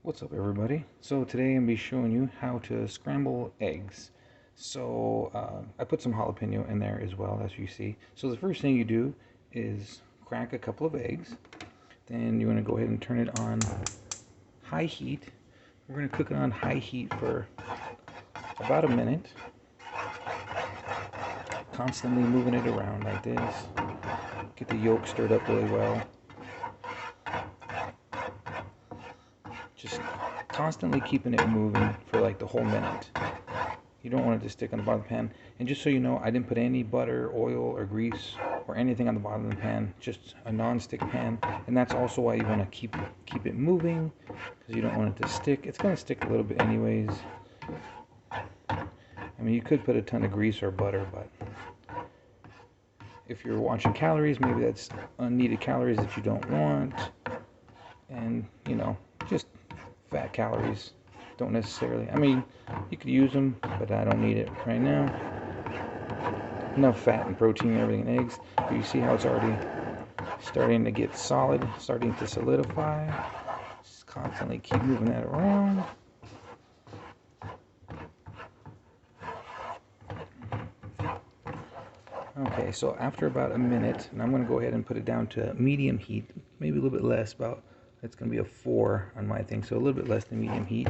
What's up, everybody? So today I'm going to be showing you how to scramble eggs. I put some jalapeno in there as well, as you see. So the first thing you do is crack a couple of eggs. Then you want to go ahead and turn it on high heat. We're going to cook it on high heat for about a minute. Constantly moving it around like this. Get the yolk stirred up really well. Just constantly keeping it moving for like the whole minute. You don't want it to stick on the bottom of the pan. And just so you know, I didn't put any butter, oil, or grease or anything on the bottom of the pan. Just a non-stick pan. And that's also why you want to keep it moving, because you don't want it to stick. It's going to stick a little bit anyways. I mean, you could put a ton of grease or butter, but if you're watching calories, maybe that's unneeded calories that you don't want. And, you know, just fat calories don't necessarily, I mean, you could use them, but I don't need it right now. Enough fat and protein and everything in eggs. But you see how it's already starting to get solid, starting to solidify. Just constantly keep moving that around. Okay, so after about a minute, and I'm going to go ahead and put it down to medium heat, maybe a little bit less, about, it's going to be a 4 on my thing, so a little bit less than medium heat.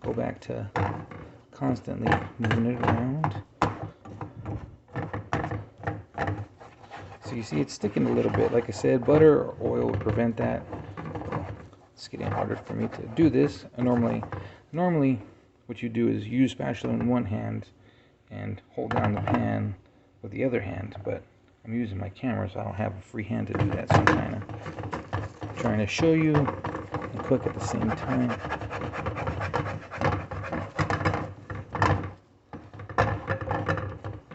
Go back to constantly moving it around. So you see it's sticking a little bit. Like I said, butter or oil would prevent that. It's getting harder for me to do this. Normally what you do is use spatula in one hand and hold down the pan with the other hand, but I'm using my camera, so I don't have a free hand to do that, so I'm trying to show you and cook at the same time.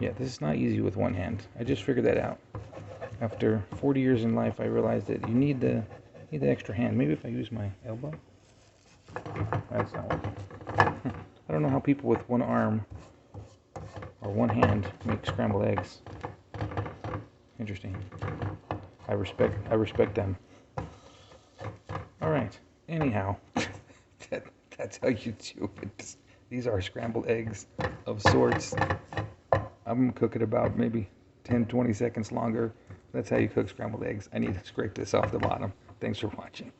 Yeah, this is not easy with one hand. I just figured that out. After 40 years in life, I realized that you need the extra hand. Maybe if I use my elbow? That's not working. I don't know how people with one arm or one hand make scrambled eggs. Interesting. I respect them. All right. Anyhow, that's how you do it. These are scrambled eggs of sorts. I'm gonna cook it about maybe 10-20 seconds longer. That's how you cook scrambled eggs. I need to scrape this off the bottom. Thanks for watching.